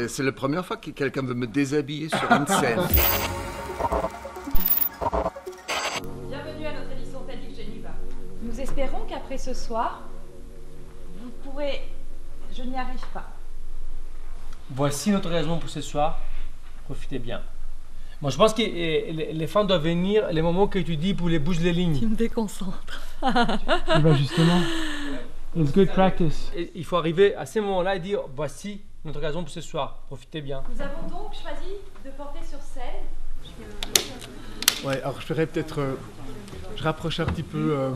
C'est la première fois que quelqu'un veut me déshabiller sur une scène. Bienvenue à notre émission TEDx Geneva. Nous espérons qu'après ce soir, vous pourrez... Je n'y arrive pas. Voici notre raison pour ce soir. Profitez bien. Moi, je pense que les fans doivent venir les moments que tu dis pour les bouger les lignes. Tu me déconcentres. Ben justement, it's good practice. Et il faut arriver à ces moments-là et dire voici notre raison pour ce soir. Profitez bien. Nous avons donc choisi de porter sur scène. Ouais, alors je ferais peut-être. Je rapproche un petit peu.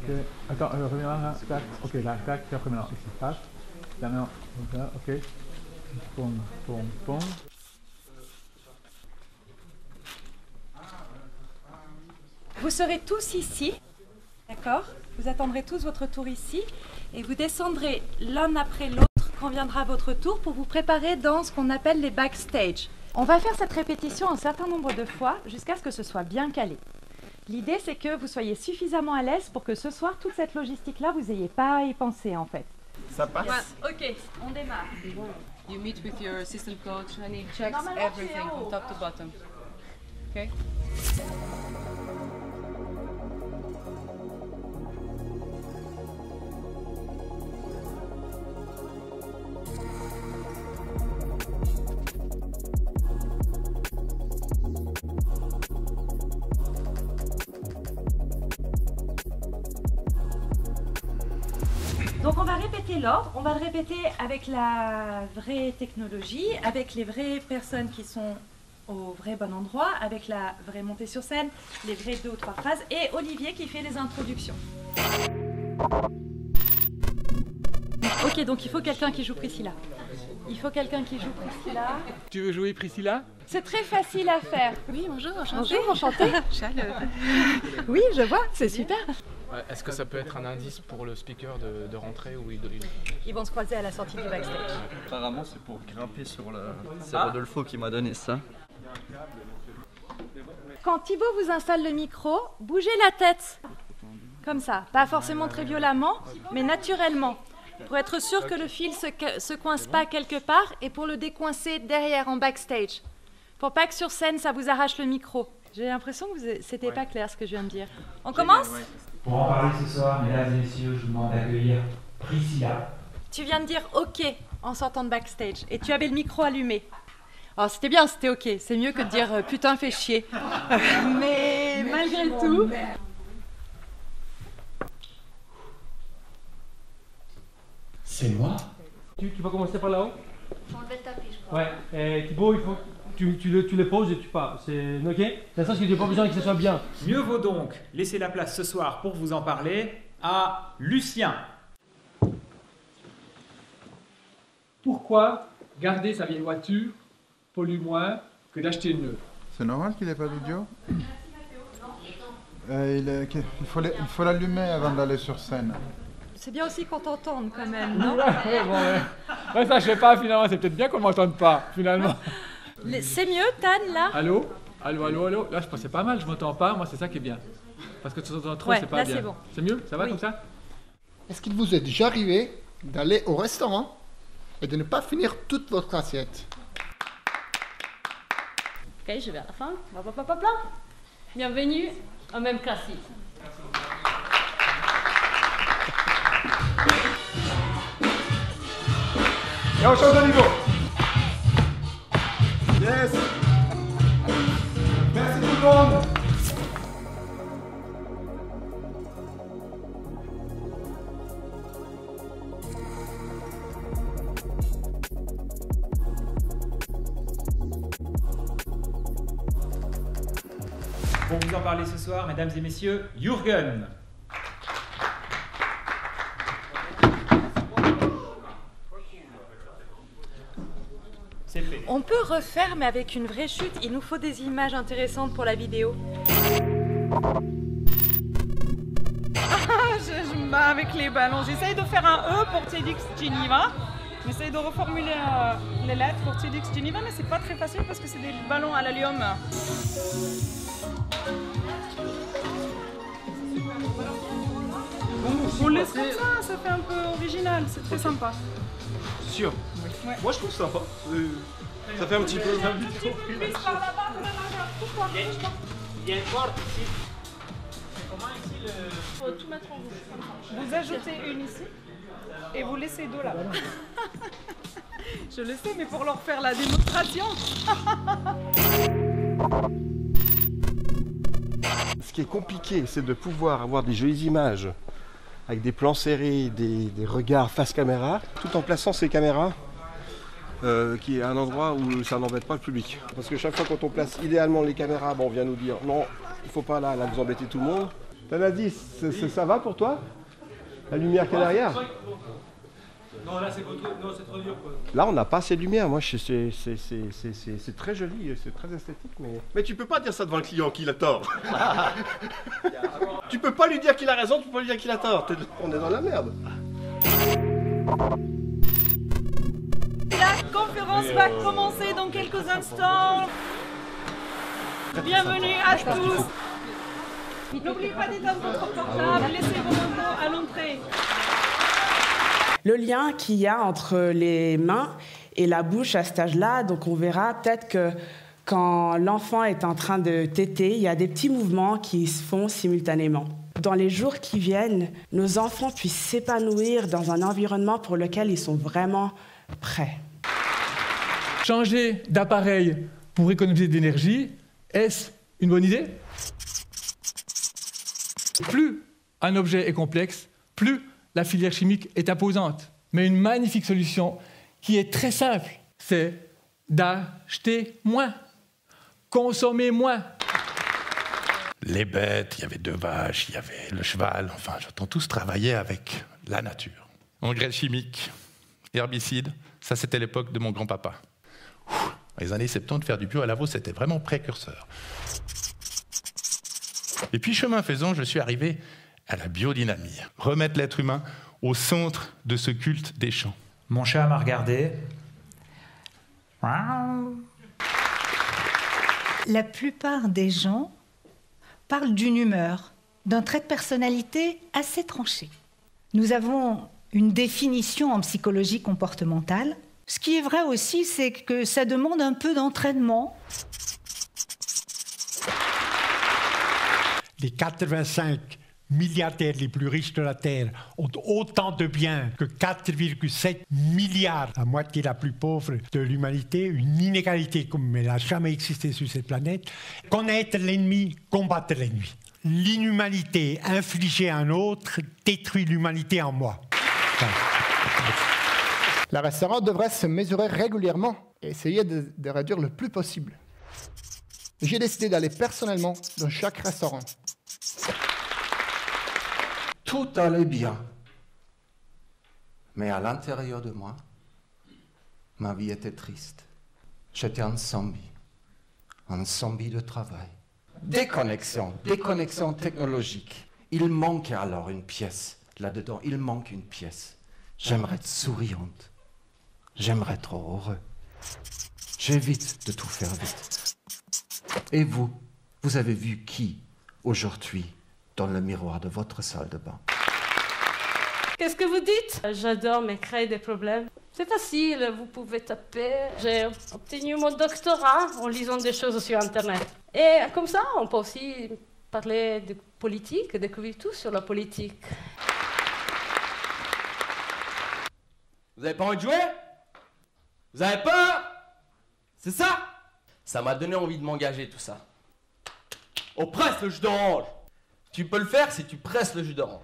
Okay. Attends, reviens là, tac. Ok, là, tac, puis après maintenant, ici, tac. Là maintenant, donc là, ok. Pom, pom, pom. Vous serez tous ici, d'accord? Vous attendrez tous votre tour ici et vous descendrez l'un après l'autre quand viendra votre tour pour vous préparer dans ce qu'on appelle les backstage. On va faire cette répétition un certain nombre de fois jusqu'à ce que ce soit bien calé. L'idée, c'est que vous soyez suffisamment à l'aise pour que ce soir, toute cette logistique-là, vous n'ayez pas à y penser en fait. Ça passe? Ouais, ok, on démarre. You meet with your assistant coach and he checks everything from top to bottom. Okay? Donc on va répéter l'ordre, on va le répéter avec la vraie technologie, avec les vraies personnes qui sont au vrai bon endroit, avec la vraie montée sur scène, les vraies 2 ou 3 phrases, et Olivier qui fait les introductions. Ok, donc il faut quelqu'un qui joue Priscilla. Il faut quelqu'un qui joue Priscilla. Tu veux jouer Priscilla? C'est très facile à faire. Oui, bonjour, enchantée. Bonjour, enchantée. Oui, je vois, c'est super. Est-ce que ça peut être un indice pour le speaker de rentrer ou Ils vont se croiser à la sortie du backstage. Apparemment, c'est pour grimper sur le... C'est Rodolfo qui m'a donné ça. Quand Thibaut vous installe le micro, bougez la tête. Comme ça, pas forcément très violemment, mais naturellement. Pour être sûr que le fil se coince pas quelque part et pour le décoincer derrière en backstage. Pour pas que sur scène, ça vous arrache le micro. J'ai l'impression que c'était pas clair ce que je viens de dire. On commence ? Pour en parler ce soir, mesdames et messieurs, je vous demande d'accueillir Priscilla. Tu viens de dire OK en sortant de backstage et tu avais le micro allumé. Alors c'était bien, c'était OK. C'est mieux que de dire putain fais chier. Mais malgré tout... C'est moi. Tu vas commencer par là-haut? Faut enlever le tapis, je crois. Ouais. Et Thibaut, il faut tu le poses et tu pars. C'est OK? C'est ça, parce que j'ai pas besoin que ce soit bien. Mieux vaut donc laisser la place ce soir pour vous en parler à Lucien. Pourquoi garder sa vieille voiture pollue moins que d'acheter une neuve? C'est normal qu'il n'ait pas d'audio. Il faut l'allumer avant d'aller sur scène. C'est bien aussi qu'on t'entende quand même, non? Ouais, ça je sais pas finalement, c'est peut-être bien qu'on m'entende pas finalement. C'est mieux, Tan, là? Allô? Allô, allô, allô? Là je pense que c'est pas mal, je m'entends pas, moi c'est ça qui est bien. Parce que tu t'entends trop, c'est pas là, bien. c'est bon. C'est mieux? Ça va Oui. comme ça? Est-ce qu'il vous est déjà arrivé d'aller au restaurant et de ne pas finir toute votre assiette? Ok, je vais à la fin. Hop, hop, hop, là. Bienvenue au même classique. Et on change de niveau. Yes! Merci tout le monde. Pour vous en parler ce soir, mesdames et messieurs, Jürgen. C'est fait. On peut refaire, mais avec une vraie chute. Il nous faut des images intéressantes pour la vidéo. Je me bats avec les ballons. J'essaye de faire un E pour TEDx Geneva. J'essaye de reformuler les lettres pour TEDx Geneva, mais c'est pas très facile parce que c'est des ballons à l'hélium. On le laisse comme ça fait un peu original, c'est très sympa. Sûr. Ouais. Moi je trouve sympa. Ça fait un petit peu. Il y a une porte ici. Comment ici le. Faut tout mettre en rouge. Vous ajoutez une ici et vous laissez deux là. Je le sais, mais pour leur faire la démonstration. Ce qui est compliqué, c'est de pouvoir avoir des jolies images avec des plans serrés, des regards face caméra, tout en plaçant ces caméras qui est un endroit où ça n'embête pas le public. Parce que chaque fois quand on place idéalement les caméras, bon, on vient nous dire non, il ne faut pas là vous embêter tout le monde. Tanasi, ça va pour toi? La lumière qu'il y a derrière? Non, là c'est trop dur quoi. Là on n'a pas assez de lumière, moi c'est très joli, c'est très esthétique mais tu peux pas dire ça devant le client qu'il a tort. Tu peux pas lui dire qu'il a raison, tu peux pas lui dire qu'il a tort, on est dans la merde. La conférence va commencer dans quelques instants. Bienvenue à tous. N'oubliez pas d'éteindre votre portable, laissez vos motos à l'entrée. Le lien qu'il y a entre les mains et la bouche à cet âge-là, donc on verra peut-être que quand l'enfant est en train de téter, il y a des petits mouvements qui se font simultanément. Dans les jours qui viennent, nos enfants puissent s'épanouir dans un environnement pour lequel ils sont vraiment prêts. Changer d'appareil pour économiser de l'énergie, est-ce une bonne idée? Plus un objet est complexe, plus la filière chimique est imposante. Mais une magnifique solution qui est très simple, c'est d'acheter moins, consommer moins. Les bêtes, il y avait 2 vaches, il y avait le cheval, enfin, j'entends tous travailler avec la nature. Engrais chimiques, herbicides, ça c'était l'époque de mon grand-papa. Les années 70, faire du bio à Lavaux, c'était vraiment précurseur. Et puis, chemin faisant, je suis arrivé à la biodynamie. Remettre l'être humain au centre de ce culte des champs. Mon chat m'a regardé. La plupart des gens parlent d'une humeur, d'un trait de personnalité assez tranché. Nous avons une définition en psychologie comportementale. Ce qui est vrai aussi, c'est que ça demande un peu d'entraînement. Les 85 milliardaires les plus riches de la Terre ont autant de biens que 4,7 milliards, la moitié la plus pauvre de l'humanité, une inégalité comme elle n'a jamais existé sur cette planète. Connaître l'ennemi, combattre l'ennemi. L'inhumanité infligée à un autre détruit l'humanité en moi. Le restaurant devrait se mesurer régulièrement et essayer de réduire le plus possible. J'ai décidé d'aller personnellement dans chaque restaurant. Tout allait bien. Mais à l'intérieur de moi, ma vie était triste. J'étais un zombie de travail. Déconnexion technologique. Il manquait alors une pièce. Là-dedans, il manque une pièce. J'aimerais être souriante. J'aimerais être heureux. J'évite de tout faire vite. Et vous avez vu qui aujourd'hui dans le miroir de votre salle de bain? Qu'est-ce que vous dites? J'adore me créer des problèmes. C'est facile, vous pouvez taper. J'ai obtenu mon doctorat en lisant des choses sur Internet. Et comme ça, on peut aussi parler de politique, découvrir tout sur la politique. Vous avez pas envie de jouer? Vous avez peur? C'est ça? Ça m'a donné envie de m'engager, tout ça. On presse le jus d'orange. Tu peux le faire si tu presses le jus d'orange.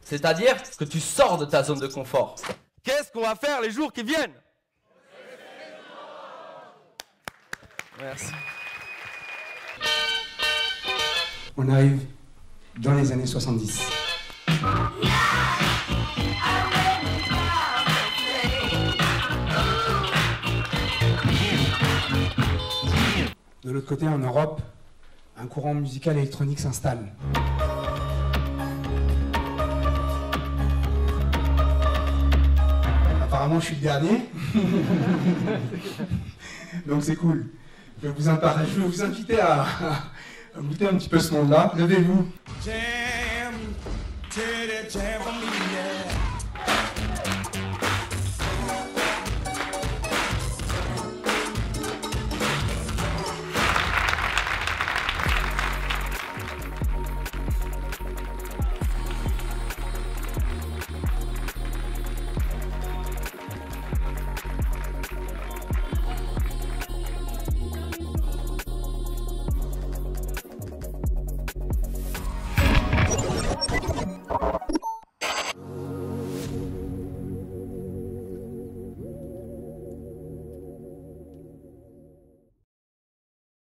C'est-à-dire que tu sors de ta zone de confort. Qu'est-ce qu'on va faire les jours qui viennent? Merci. On arrive dans les années 70. De l'autre côté, en Europe, un courant musical électronique s'installe. Apparemment, je suis le dernier. Donc c'est cool. Je vais vous inviter à goûter un petit peu ce monde-là. Levez-vous. Teddy jam for me, yeah.